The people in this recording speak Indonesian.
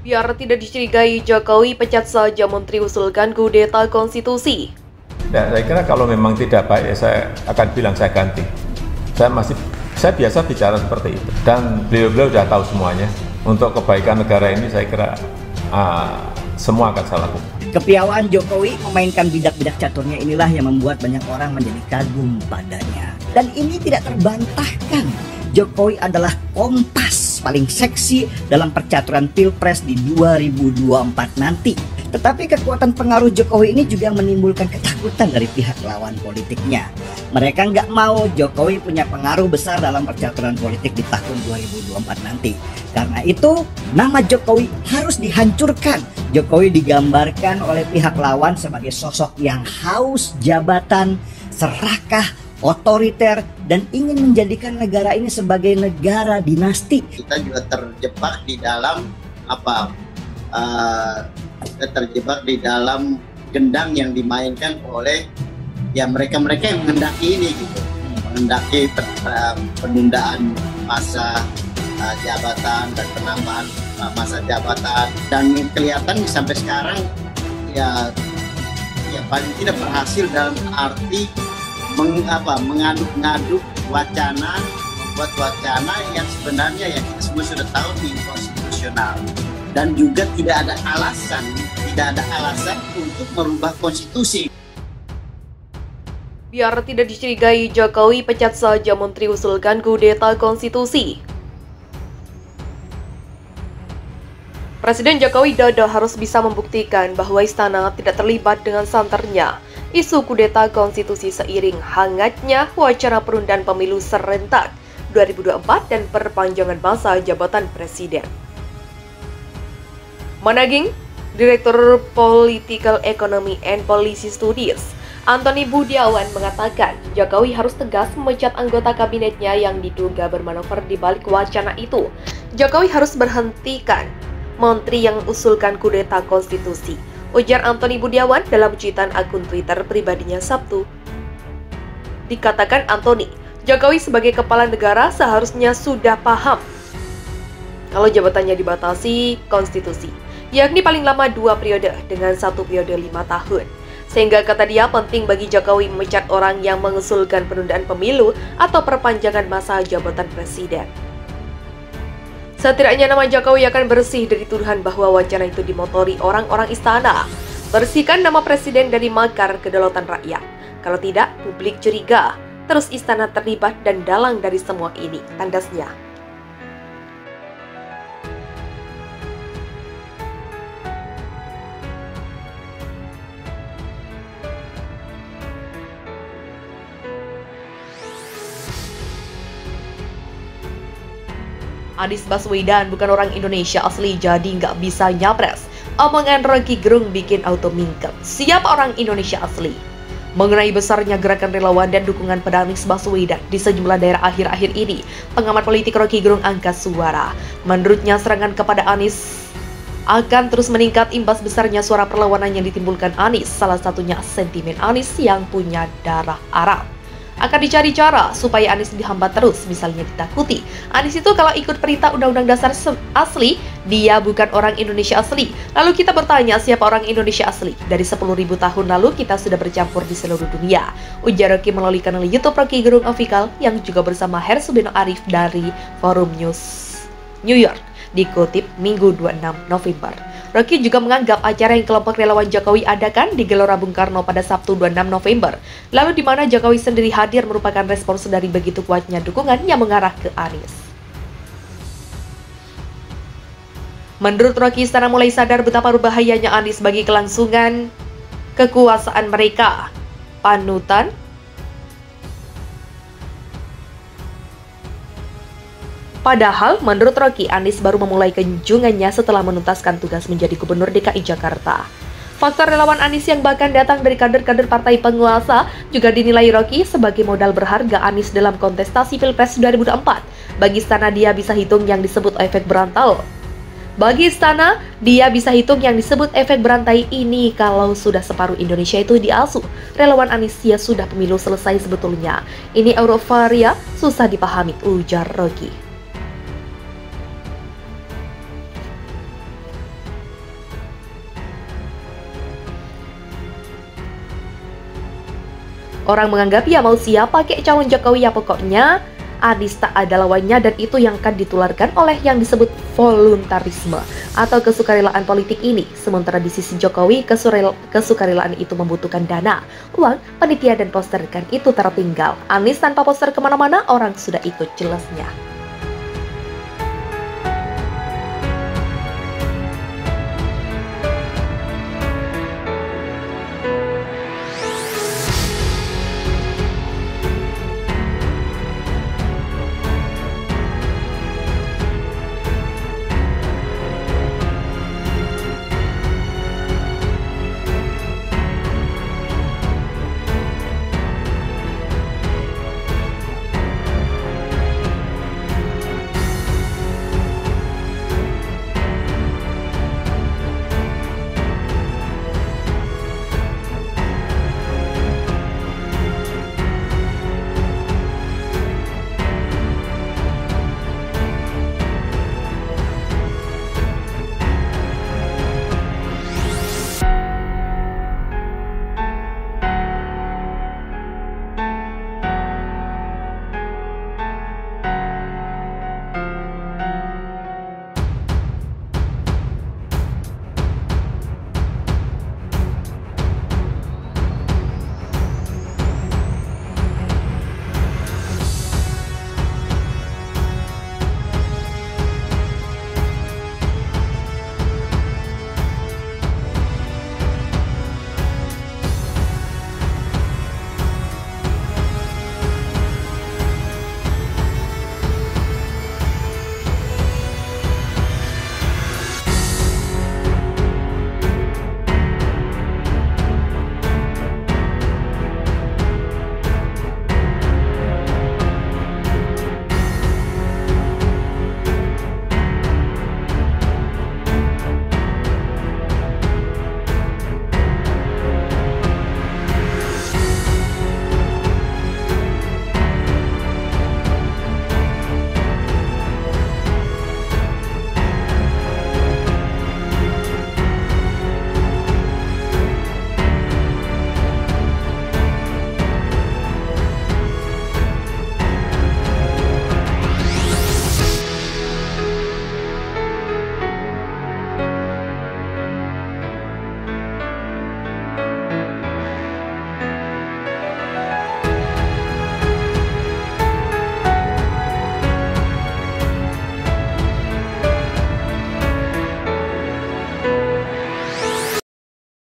Biar tidak dicurigai, Jokowi pecat saja menteri usulkan kudeta konstitusi. Ya, saya kira kalau memang tidak baik, ya saya akan bilang saya ganti. Saya biasa bicara seperti itu. Dan beliau-beliau sudah tahu semuanya. Untuk kebaikan negara ini saya kira semua akan saya lakukan. Kepiawaan Jokowi memainkan bidak-bidak caturnya inilah yang membuat banyak orang menjadi kagum padanya. Dan ini tidak terbantahkan. Jokowi adalah kompas paling seksi dalam percaturan Pilpres di 2024 nanti. Tetapi kekuatan pengaruh Jokowi ini juga menimbulkan ketakutan dari pihak lawan politiknya. Mereka nggak mau Jokowi punya pengaruh besar dalam percaturan politik di tahun 2024 nanti. Karena itu, nama Jokowi harus dihancurkan. Jokowi digambarkan oleh pihak lawan sebagai sosok yang haus jabatan, serakah, otoriter, dan ingin menjadikan negara ini sebagai negara dinasti. Kita juga terjebak di dalam gendang yang dimainkan oleh mereka-mereka yang menghendaki ini gitu, menghendaki penundaan masa jabatan dan penambahan masa jabatan, dan kelihatan sampai sekarang ya paling tidak berhasil dalam arti mengaduk-ngaduk wacana, membuat wacana yang sebenarnya ya kita semua sudah tahu inkonstitusional, dan juga tidak ada alasan untuk merubah konstitusi. Biar tidak dicurigai, Jokowi pecat saja menteri usulkan kudeta konstitusi. Presiden Joko Widodo harus bisa membuktikan bahwa istana tidak terlibat dengan santernya isu kudeta konstitusi seiring hangatnya wacana penundaan pemilu serentak 2024 dan perpanjangan masa jabatan presiden. Managing Direktur Political Economy and Policy Studies, Antony Budiawan mengatakan Jokowi harus tegas memecat anggota kabinetnya yang diduga bermanuver di balik wacana itu. Jokowi harus berhentikan menteri yang usulkan kudeta konstitusi, ujar Antony Budiawan dalam cuitan akun Twitter pribadinya Sabtu. Dikatakan Antony, Jokowi sebagai kepala negara seharusnya sudah paham kalau jabatannya dibatasi konstitusi, yakni paling lama 2 periode dengan 1 periode 5 tahun. Sehingga kata dia penting bagi Jokowi memecat orang yang mengusulkan penundaan pemilu atau perpanjangan masa jabatan presiden. Setidaknya nama Jokowi akan bersih dari tuduhan bahwa wacana itu dimotori orang-orang istana. Bersihkan nama presiden dari makar kedaulatan rakyat. Kalau tidak, publik curiga. Terus istana terlibat dan dalang dari semua ini, tandasnya. Anies Baswedan bukan orang Indonesia asli jadi nggak bisa nyapres. Omongan Rocky Gerung bikin auto mingkem. Siapa orang Indonesia asli? Mengenai besarnya gerakan relawan dan dukungan pada Anies Baswedan di sejumlah daerah akhir-akhir ini, pengamat politik Rocky Gerung angkat suara. Menurutnya serangan kepada Anies akan terus meningkat imbas besarnya suara perlawanan yang ditimbulkan Anies, salah satunya sentimen Anies yang punya darah Arab. Akan dicari cara supaya Anies dihambat terus, misalnya ditakuti. Anies itu kalau ikut perintah Undang-Undang Dasar asli, dia bukan orang Indonesia asli. Lalu kita bertanya siapa orang Indonesia asli? Dari 10.000 tahun lalu kita sudah bercampur di seluruh dunia, ujar Rocky melalui kanal YouTube Rocky Gerung Official yang juga bersama Hersubino Arif dari Forum News New York, dikutip Minggu 26 November. Rocky juga menganggap acara yang kelompok relawan Jokowi adakan di Gelora Bung Karno pada Sabtu 26 November, lalu di mana Jokowi sendiri hadir merupakan respons dari begitu kuatnya dukungan yang mengarah ke Anies. Menurut Rocky, istana mulai sadar betapa berbahayanya Anies bagi kelangsungan kekuasaan mereka. Panutan Padahal, menurut Rocky, Anies baru memulai kunjungannya setelah menuntaskan tugas menjadi Gubernur DKI Jakarta. Faktor relawan Anies yang bahkan datang dari kader-kader partai penguasa juga dinilai Rocky sebagai modal berharga Anies dalam kontestasi Pilpres 2024. Bagi istana dia bisa hitung yang disebut efek berantai. Ini kalau sudah separuh Indonesia itu diasuh. Relawan Anies ya sudah pemilu selesai sebetulnya. Ini euforia susah dipahami, ujar Rocky. Orang menganggap ya mau siapa kek calon Jokowi, ya pokoknya Anies tak ada lawannya, dan itu yang akan ditularkan oleh yang disebut voluntarisme atau kesukarelaan politik ini. Sementara di sisi Jokowi, kesukarelaan itu membutuhkan dana, uang, panitia, dan poster, kan itu tertinggal. Anies tanpa poster kemana-mana, orang sudah ikut jelasnya.